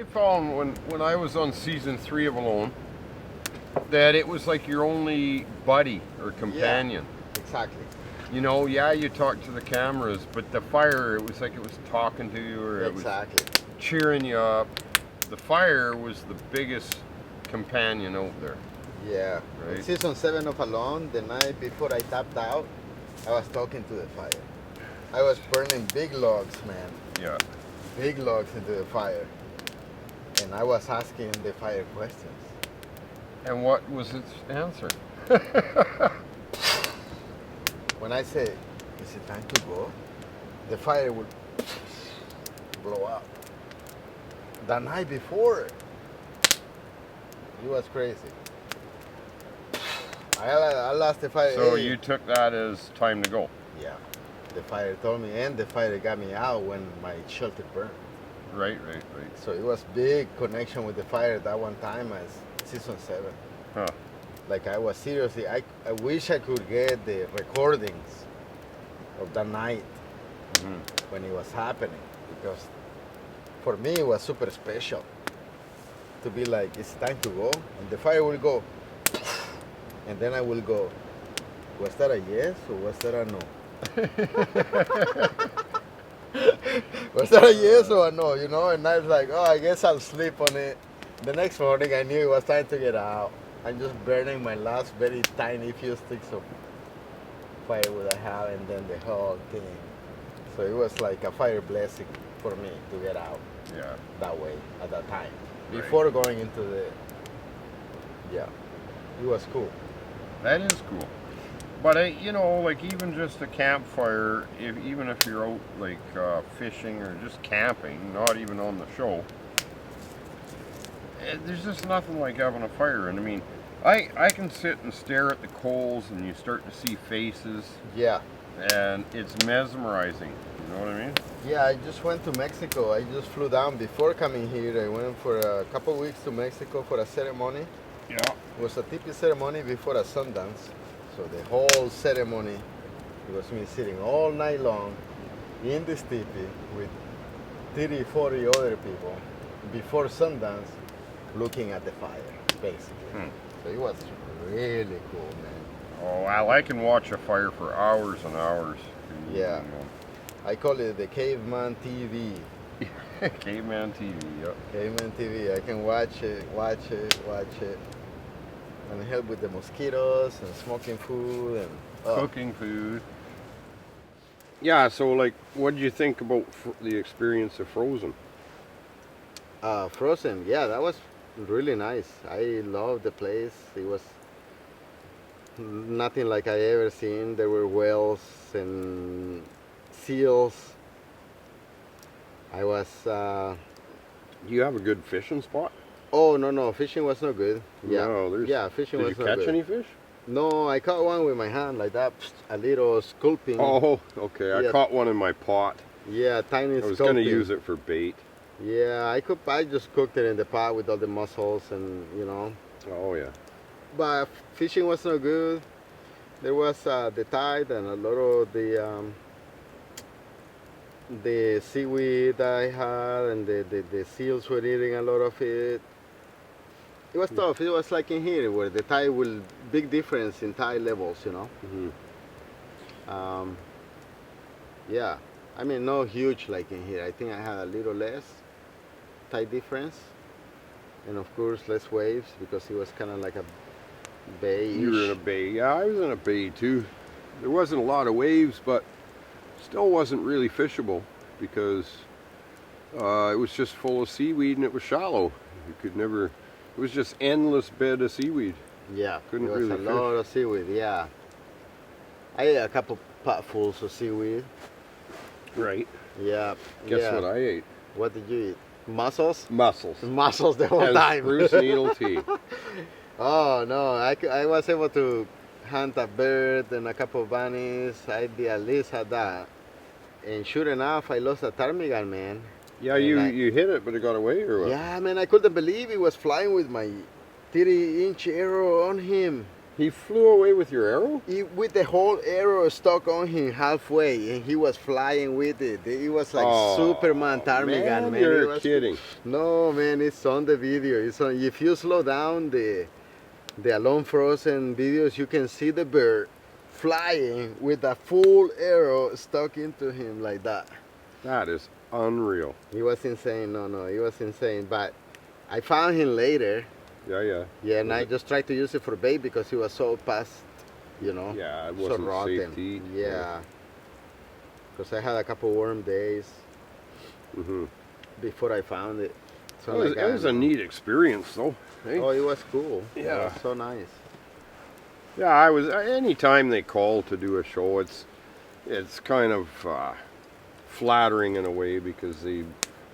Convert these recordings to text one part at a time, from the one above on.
I found when I was on season 3 of Alone that it was like your only buddy or companion. Yeah, exactly. You know, yeah, you talk to the cameras, but the fire, it was like it was talking to you or it was cheering you up. The fire was the biggest companion out there. Yeah. Right? In season 7 of Alone, the night before I tapped out, I was talking to the fire. I was burning big logs, man. Yeah. Big logs into the fire. And I was asking the fire questions. And what was its answer? When I say, is it time to go? The fire would blow up. The night before, it was crazy. I lost the fire. So you took that as time to go? Yeah. The fire told me, and the fire got me out when my shelter burned. Right. So it was big connection with the fire that one time as season 7. Huh. Like I was seriously, I wish I could get the recordings of that night when it was happening, because for me it was super special to be like, it's time to go, and the fire will go, and then I will go, was that a yes or was that a no? Was that a yes or a no, you know? And I was like, oh, I guess I'll sleep on it. The next morning I knew it was time to get out. I'm just burning my last very tiny few sticks of firewood I have, and then the whole thing. So it was like a fire blessing for me to get out that way at that time. Before going into the, it was cool. That is cool. But you know, like even just a campfire, even if you're out like fishing or just camping, not even on the show, there's just nothing like having a fire. And I mean, I can sit and stare at the coals and you start to see faces. Yeah. And it's mesmerizing. You know what I mean? Yeah, I just went to Mexico. I just flew down before coming here. I went for a couple weeks to Mexico for a ceremony. Yeah. It was a tipi ceremony before a Sundance. So the whole ceremony, it was me sitting all night long in this tipi with 30, 40 other people before Sundance looking at the fire, basically. So it was really cool, man. Oh, well, I can watch a fire for hours and hours. Yeah. I call it the caveman TV. Caveman TV, yep. Caveman TV. I can watch it, and help with the mosquitoes and smoking food and cooking food. Yeah, so like, what did you think about the experience of Frozen? Frozen, yeah, that was really nice. I loved the place. It was nothing like I ever seen. There were whales and seals. I was. Do you have a good fishing spot? Oh no, fishing was not good. Yeah, no, fishing was not good. Did you catch any fish? No, I caught one with my hand like that, a little sculpin. Oh, okay. I caught one in my pot. Yeah, tiny sculpin. I was going to use it for bait. Yeah, I just cooked it in the pot with all the mussels and, you know. Oh, yeah. But fishing was not good. There was the tide and a lot of the seaweed I had, and the seals were eating a lot of it. It was tough. It was like in here where the tide will, big difference in tide levels, you know. Yeah, I mean, no huge like in here. I think I had a little less tide difference, and of course less waves because it was kind of like a bay-ish. You were in a bay. Yeah, I was in a bay too. There wasn't a lot of waves, but still wasn't really fishable because it was just full of seaweed and it was shallow. You could never. It was just endless bed of seaweed. Yeah, couldn't there was really a lot of seaweed. Yeah, I ate a couple potfuls of seaweed. Right. Yeah. Guess what I ate? What did you eat? Mussels? Mussels. Mussels the whole time. Spruce needle tea. Oh no, I was able to hunt a bird and a couple of bunnies. I did at least had that. And sure enough, I lost a ptarmigan, man. Yeah, you hit it, but it got away, or what? Yeah, man, I couldn't believe he was flying with my 30-inch arrow on him. He flew away with your arrow? With the whole arrow stuck on him halfway, and he was flying with it. It was like Superman ptarmigan, man. You're kidding. No, man, it's on the video. It's on. If you slow down the Alone Frozen videos, you can see the bird flying with a full arrow stuck into him like that. That is unreal. He was insane. No, he was insane. But I found him later. Yeah. Yeah, and I just tried to use it for bait because he was so past, you know. Yeah, it so wasn't rotten. safe to eat. Yeah. Because I had a couple warm days before I found it. So it was a neat experience, though. Hey? Oh, it was cool. Yeah. It was so nice. Yeah, anytime they call to do a show, it's kind of flattering in a way because they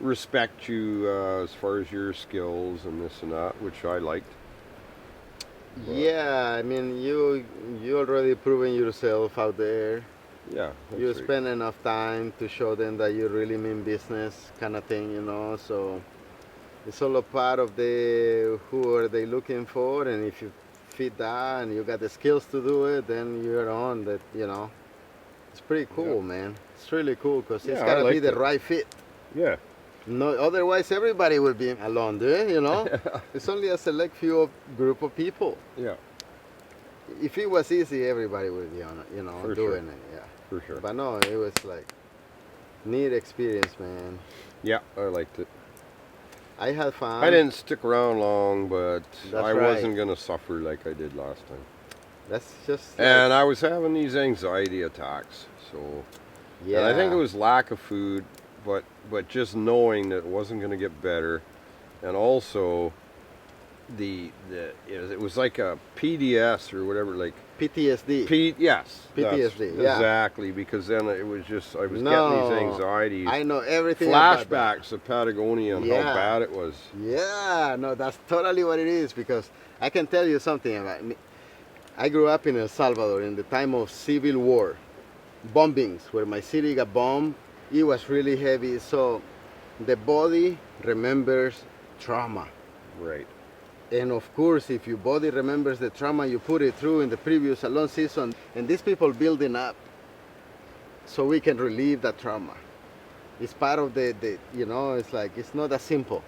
respect you as far as your skills and this and that, which I liked. But yeah, I mean, you already proven yourself out there. Yeah. You spend enough time to show them that you really mean business, kind of thing, you know. So it's all a part of who are they looking for, and if you fit that and you got the skills to do it, then you're on that, you know. It's pretty cool, man. It's really cool because it's got to be the right fit. Yeah. No, otherwise everybody would be alone there, you know. It's only a select group of people. Yeah. If it was easy, everybody would be on it, you know, doing it. Yeah. For sure. But no, it was like neat experience, man. Yeah, I liked it. I had fun. I didn't stick around long, but I right. wasn't gonna suffer like I did last time. That's just. And I was having these anxiety attacks, so. Yeah. And I think it was lack of food, but just knowing that it wasn't going to get better, and also it was like a PDS or whatever, like PTSD. Yes. PTSD. Yeah. Exactly, because then it was just I was getting these anxieties. I know everything. Flashbacks of Patagonia and how bad it was. Yeah. No, that's totally what it is, because I can tell you something about me. I grew up in El Salvador in the time of civil war, bombings, where my city got bombed. It was really heavy, so the body remembers trauma. Right. And of course, if your body remembers the trauma you put it through in the previous Alone season, and these people building up so we can relieve that trauma. It's part of you know, it's like, it's not that simple.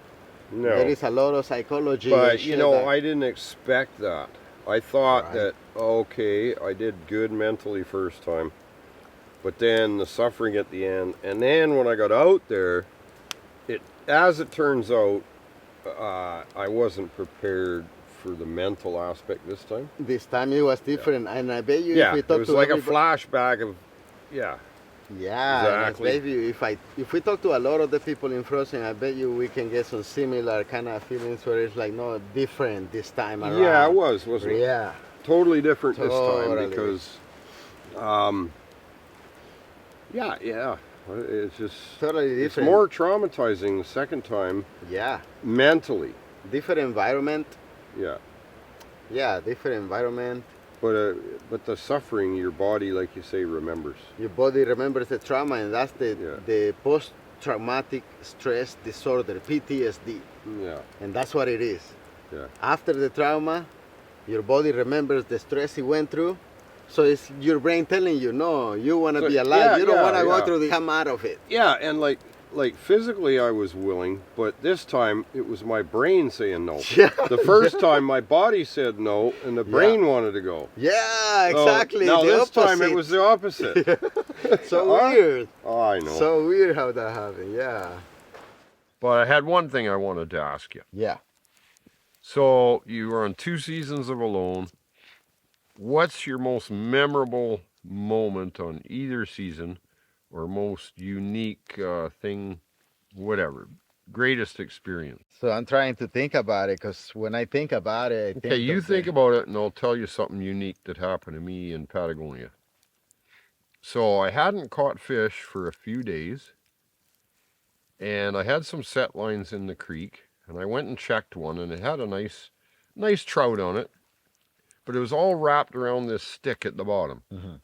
No. There is a lot of psychology. But, you know, I didn't expect that. I thought that, okay, I did good mentally first time. But then the suffering at the end, and then when I got out there, as it turns out, I wasn't prepared for the mental aspect this time. This time it was different, and I bet you if we talk to it was like a flashback of, Yeah, exactly. If we talk to a lot of the people in Frozen, I bet you we can get some similar kind of feelings where it's like, no, different this time around. Yeah, it was, wasn't it? Yeah. Totally different this time because, yeah. It's just totally different. It's more traumatizing the second time. Yeah. Mentally. Different environment. Yeah. Yeah, different environment. But the suffering, your body, like you say, remembers. Your body remembers the trauma, and that's the post-traumatic stress disorder, PTSD. Yeah. And that's what it is. Yeah. After the trauma, your body remembers the stress it went through. So it's your brain telling you, no, you want to be alive. You don't want to go through come out of it. Yeah, and like physically I was willing, but this time it was my brain saying no. Yeah. The first time my body said no, and the brain wanted to go. Yeah, exactly. Now this time it was the opposite. So weird. Oh, I know. So weird how that happened, yeah. But I had one thing I wanted to ask you. Yeah. So you were on 2 seasons of Alone. What's your most memorable moment on either season, or most unique thing, whatever, greatest experience? So I'm trying to think about it, because when I think about it, Okay, you think about it and I'll tell you something unique that happened to me in Patagonia. So I hadn't caught fish for a few days, and I had some set lines in the creek, and I went and checked one, and it had a nice trout on it. But it was all wrapped around this stick at the bottom. Mm-hmm.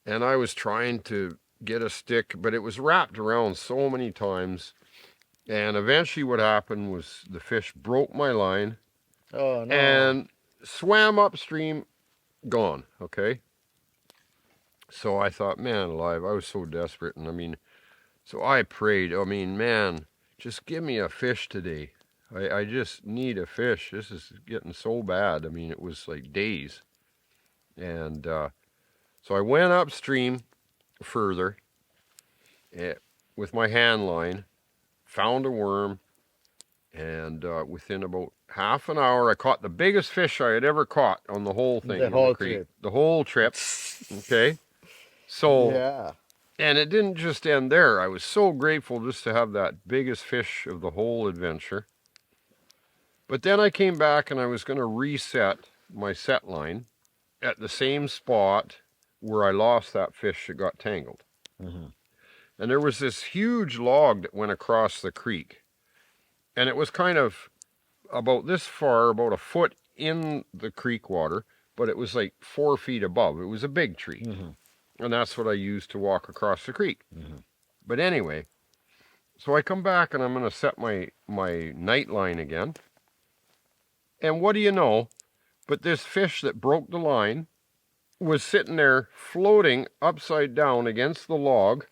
And I was trying to get a stick, but it was wrapped around so many times. And eventually what happened was the fish broke my line and swam upstream gone, okay? So I thought, man alive, I was so desperate. And I mean, so I prayed, I mean, man, just give me a fish today. I just need a fish. This is getting so bad. I mean, it was like days. And so I went upstream further with my hand line, found a worm, and within about half an hour, I caught the biggest fish I had ever caught on the whole thing The in whole the creek. trip. The whole trip, okay? So, Yeah. and it didn't just end there. I was so grateful just to have that biggest fish of the whole adventure. But then I came back and I was going to reset my set line at the same spot where I lost that fish that got tangled. Mm-hmm. And there was this huge log that went across the creek. And it was kind of about this far, about a foot in the creek water, but it was like 4 feet above. It was a big tree. Mm-hmm. And that's what I used to walk across the creek. Mm-hmm. But anyway, so I come back and I'm going to set my night line again. And what do you know? But this fish that broke the line was sitting there floating upside down against the log.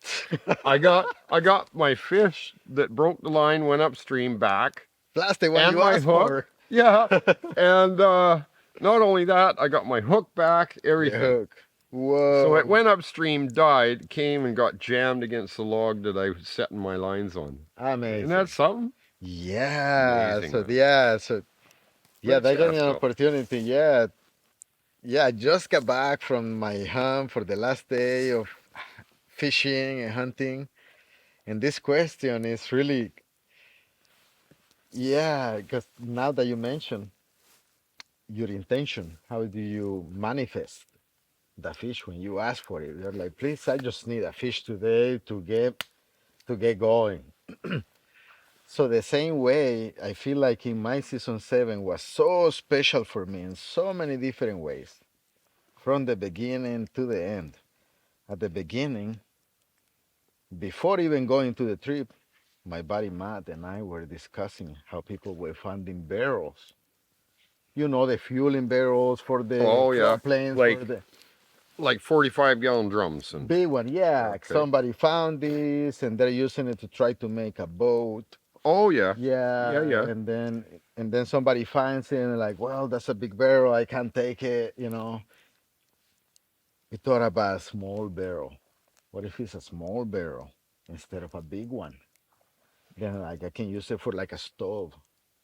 I got my fish that broke the line, went upstream back. That's the one And you my asked hook. for. Yeah. And not only that, I got my hook back, everything. The hook. Whoa. So it went upstream, died, came and got jammed against the log that I was setting my lines on. Amazing. Isn't that something? Yeah. Amazing, So man. yeah. So yeah, Good that gave me stuff, an though. opportunity. Yeah. Yeah. I just got back from my hunt for the last day of fishing and hunting, and this question is really, yeah, because now that you mention your intention, how do you manifest the fish when you ask for it? You're like, please, I just need a fish today to get going. So the same way, I feel like in my season 7 was so special for me in so many different ways, from the beginning to the end. At the beginning, before even going to the trip, my buddy Matt and I were discussing how people were finding barrels. You know, the fueling barrels for the Oh, yeah. planes, Like- for the Like 45-gallon drums. And big one. Yeah, Okay. somebody found this and they're using it to try to make a boat. oh, yeah. Yeah, Yeah. and then somebody finds it and like, well, that's a big barrel. I can't take it. You know, we thought about a small barrel. What if it's a small barrel instead of a big one? Then like I can use it for like a stove,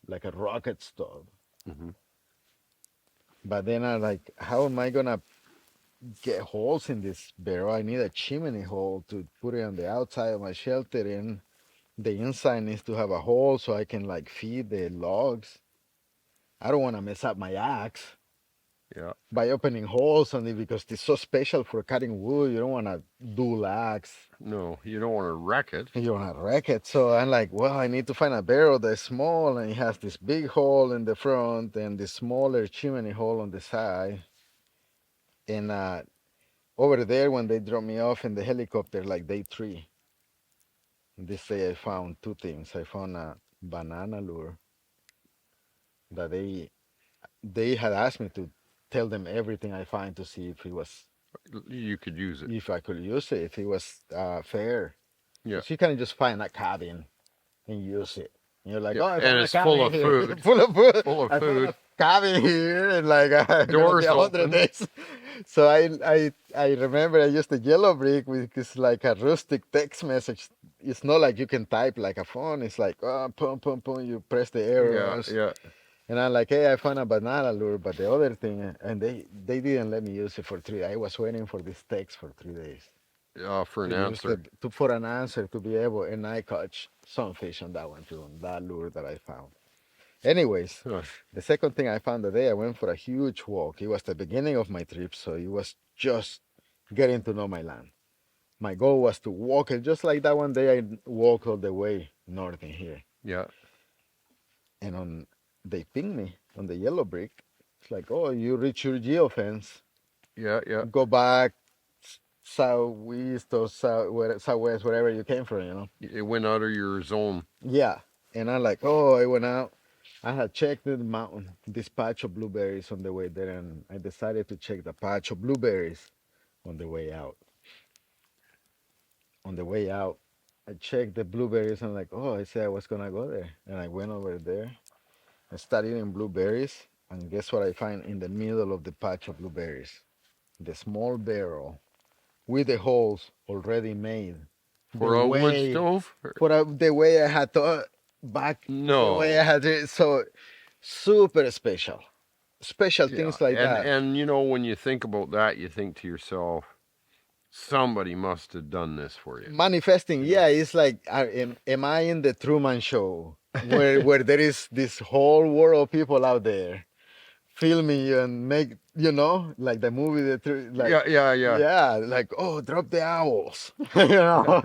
like a rocket stove. Mhm. But then I like, how am I gonna get holes in this barrel? I need a chimney hole to put it on the outside of my shelter, and the inside needs to have a hole so I can like feed the logs. I don't want to mess up my axe Yeah. by opening holes on it because it's so special for cutting wood. You don't want to dual axe. No, you don't want to wreck it. You don't want to wreck it. So I'm like, well, I need to find a barrel that's small and it has this big hole in the front and this smaller chimney hole on the side. And over there, when they dropped me off in the helicopter, like day 3, this day I found 2 things. I found a banana lure that they had asked me to tell them everything I find to see if it was, You could use it. if I could use it, if it was fair. Yeah. 'Cause you can just find a cabin and use it. And you're like, Yeah, oh, I and found a it's full cabin of here. food. Full of food. Full of I found food. a cabin here and like Doors 100 open. days. So I remember I used a yellow brick, which is like a rustic text message. It's not like you can type like a phone. It's like, oh, boom, boom, boom. You press the Yeah. arrows. Yeah. And I'm like, hey, I found a banana lure. But the other thing, and they didn't let me use it for 3 days. I was waiting for this text for 3 days. For an To use answer. for an answer to be able, and I caught some fish on that one too, on that lure that I found. Anyways, Huh. the second thing I found today, I went for a huge walk. It was the beginning of my trip, so it was just getting to know my land. My goal was to walk it just like that one day I walked all the way north in here. Yeah. And they pinged me on the yellow brick. It's like, oh, you reach your geofence. Yeah. Yeah. Go back southeast or southwest, wherever you came from, you know. It went out of your zone. Yeah. And I'm like, oh, I went out. I had checked the mountain, this patch of blueberries on the way there, and I decided to check the patch of blueberries on the way out. On the way out, I checked the blueberries and like, oh, I said I was gonna go there, and I went over there. I started eating blueberries, and guess what I find in the middle of the patch of blueberries? The small barrel with the holes already made. For The a wood way, stove? the way I had thought back, the way I No. had it, so super special. Special Yeah, things like and that. and you know when you think about that, you think to yourself, somebody must have done this for you. Manifesting, You know? yeah, it's like, am I in the Truman Show where there is this whole world of people out there filming you and make, like the movie, like, Yeah, yeah, yeah. yeah, like, oh, drop the owls, you know,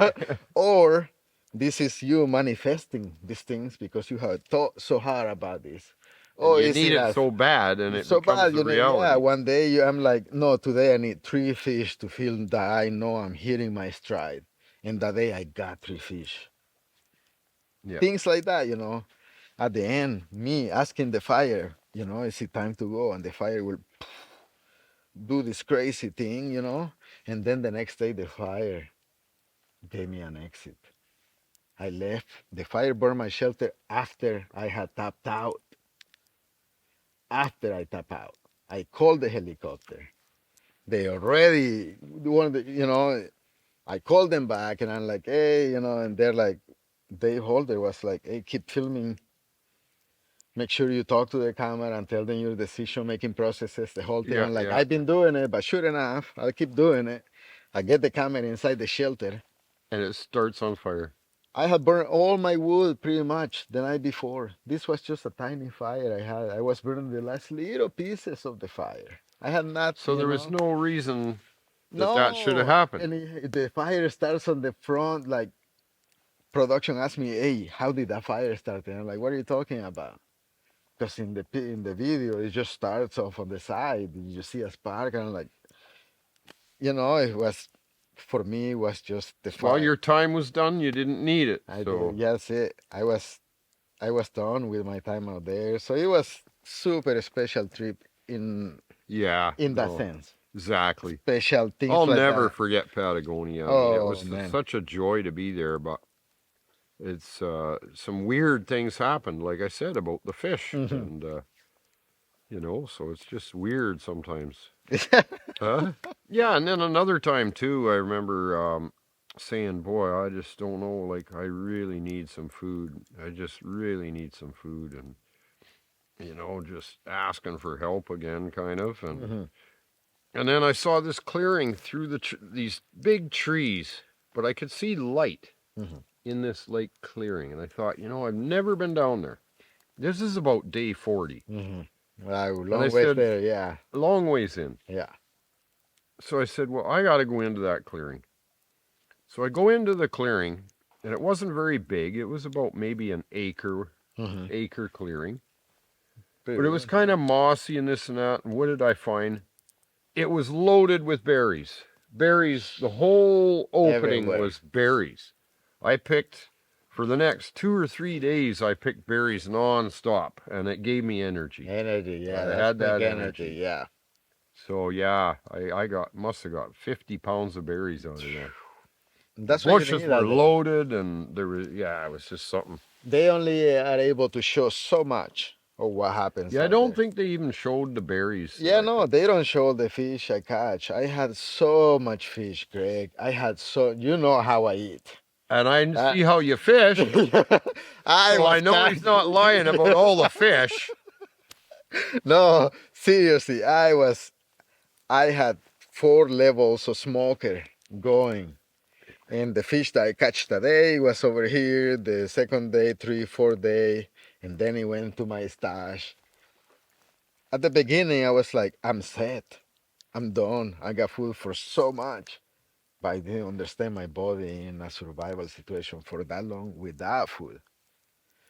or this is you manifesting these things because you have thought so hard about this. And Oh, you is need it it as so bad, and it's it so becomes bad, a yeah. reality. One day I'm like, no, today I need 3 fish to feel that I know I'm hitting my stride. And that day I got 3 fish. Yeah, Things like that, At the end, me asking the fire, is it time to go? And the fire will do this crazy thing, And then the next day the fire gave me an exit. I left. The fire burned my shelter after I had tapped out. After I tapped out, I called the helicopter. They already wanted, I called them back and I'm like, hey, and they're like, Dave Holder was like, hey, keep filming. Make sure you talk to the camera and tell them your decision making processes, the whole thing. yeah, I'm like, yeah. I've been doing it, but sure enough, I'll keep doing it. I get the camera inside the shelter. And it starts on fire. I had burned all my wood pretty much the night before. This was just a tiny fire I had. I was burning the last little pieces of the fire. I had not, So there was no reason that should have no, happened. and the fire starts on the front. Like production asked me, "Hey, how did that fire start?" And I'm like, "What are you talking about?" Because in the video, it just starts off on the side. You see a spark, and I'm like, it was for me. It was just the Well, fire. your time was done. You didn't need it. I So did. Yes, it. I was done with my time out there. So it was super special trip yeah, in that no, sense. exactly. Special things I'll like never that. forget Patagonia. I mean, it Oh was man. such a joy to be there, but it's some weird things happened, like I said about the fish, Hmm. and so it's just weird sometimes. Yeah, and then another time too, I remember saying, "Boy, I just don't know. Like, I really need some food. I just really need some food," and just asking for help again, kind of, and Hmm. and then I saw this clearing through these big trees, but I could see light Hmm. in this lake clearing, and I thought, I've never been down there. This is about day 40, Hmm. Wow, and I long ways said, there. Yeah. long ways in. Yeah. So I said, well, I got to go into that clearing. So I go into the clearing, and it wasn't very big. It was about maybe an Hmm. acre clearing. But it was Pretty. kind of mossy and this and that. And what did I find? It was loaded with berries. Berries, the whole opening Everywhere. was berries. I picked, for the next 2 or 3 days, I picked berries nonstop, and it gave me energy. Energy. Yeah, I that's had big that energy. energy. Yeah. So yeah, I must have got 50 pounds of berries out of there. The That's what you bushes need were out there. loaded, and it was just something. They only are able to show so much of what happens Yeah, I out don't there. think they even showed the berries that Yeah, I no, picked. they don't show the fish I catch. I had so much fish, Greg. You know how I eat. And I Uh, see how you fish, I so I was know he's not lying about all the fish. No, seriously, I had 4 levels of smoker going. And the fish that I catch today was over here, the second day, 3, 4 day, and then it went to my stash. At the beginning, I was like, I'm set. I'm done. I got food for so much. But I didn't understand my body in a survival situation for that long without food.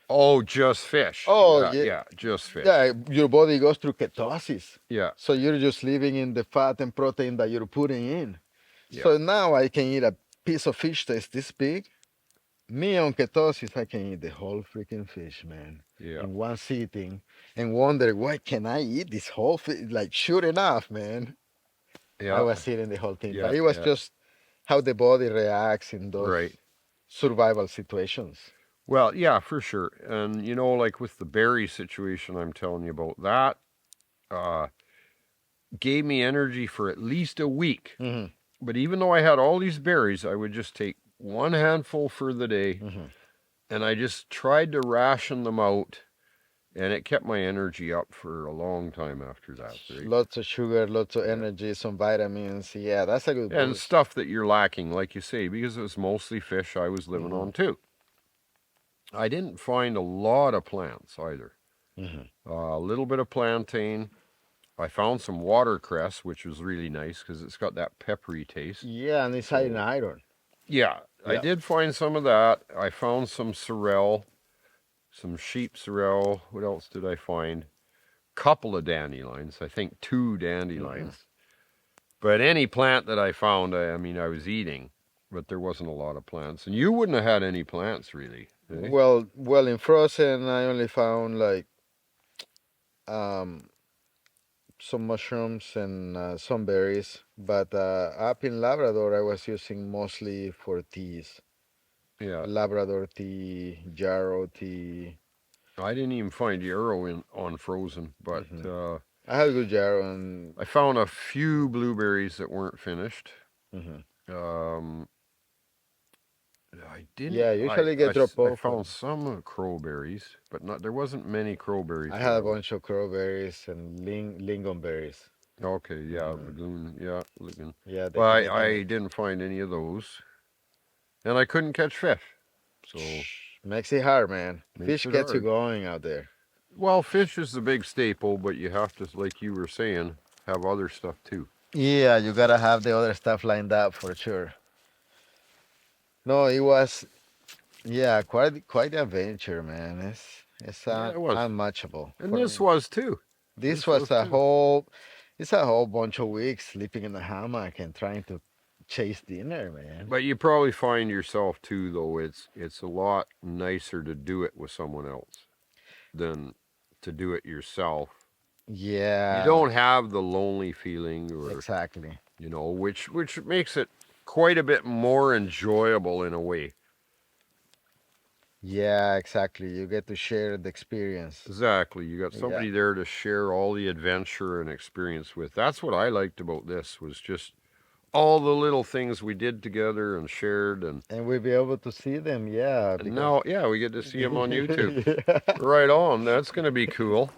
Oh, just fish. Oh, Yeah, yeah. yeah, just fish. Yeah, your body goes through ketosis. Yeah, So you're just living in the fat and protein that you're putting in. yeah. So now I can eat a piece of fish that's this big Me on ketosis, I can eat the whole freaking fish, man, Yeah. in one sitting, and wonder why can I eat this whole fish? Like, sure enough, man, I Yeah. was eating the whole thing. Yeah. But it was Yeah. just how the body reacts in those Right. survival situations. Well, yeah, for sure. And you know, like with the berry situation I'm telling you about, that uh, gave me energy for at least a week. Hmm. But even though I had all these berries, I would just take one handful for the day, Hmm. and I just tried to ration them out, and it kept my energy up for a long time after that. Right? Lots of sugar, lots of Yeah. energy, some vitamins. Yeah, that's a good And boost. stuff that you're lacking, like you say, because it was mostly fish I was living on too. I didn't find a lot of plants either. Hmm. A little bit of plantain. I found some watercress, which was really nice because it's got that peppery taste. Yeah, and it's high in iron. Yeah, I Yeah. did find some of that. I found some sorrel, some sheep sorrel. What else did I find? Couple of dandelions. I think 2 dandelions. But any plant that I found, I mean, I was eating, but there wasn't a lot of plants. And you wouldn't have had any plants, really. Eh? Well, in frozen, I only found like um, some mushrooms and some berries. But up in Labrador, I was using mostly for teas. Yeah, Labrador tea, jarrow tea. I didn't even find yarrow on frozen, but Hmm. I had good jarrow and. I found a few blueberries that weren't finished. Hmm. Um, I didn't. Yeah, usually get dropped I off. found some crowberries, but not. There wasn't many crowberries I had a around. bunch of crowberries and lingonberries. Okay, yeah, Hmm. lagoon, yeah, lagoon. Yeah, the But Canadian. I didn't find any of those, and I couldn't catch fish, so Makes it hard, man. makes Fish it gets you hard. going out there. Well, fish is the big staple, but you have to, like you were saying, have other stuff too. Yeah, you gotta have the other stuff lined up for sure. No, it was yeah, quite the adventure, man. It's Yeah, it was, unmatchable and for this me. was too. This This was was a too. whole it's a whole bunch of weeks sleeping in the hammock and trying to chase dinner, man. But you probably find yourself too, though. It's a lot nicer to do it with someone else than to do it yourself. You Yeah, don't have the lonely feeling, or exactly. which makes it quite a bit more enjoyable in a way. Yeah, exactly. You get to share the experience. Exactly. You got Yeah. somebody there to share all the adventure and experience with. That's what I liked about this, was just all the little things we did together and shared, And we'll be able to see them, yeah, and because now, yeah, we get to see them on YouTube. yeah. Right on. That's going to be cool.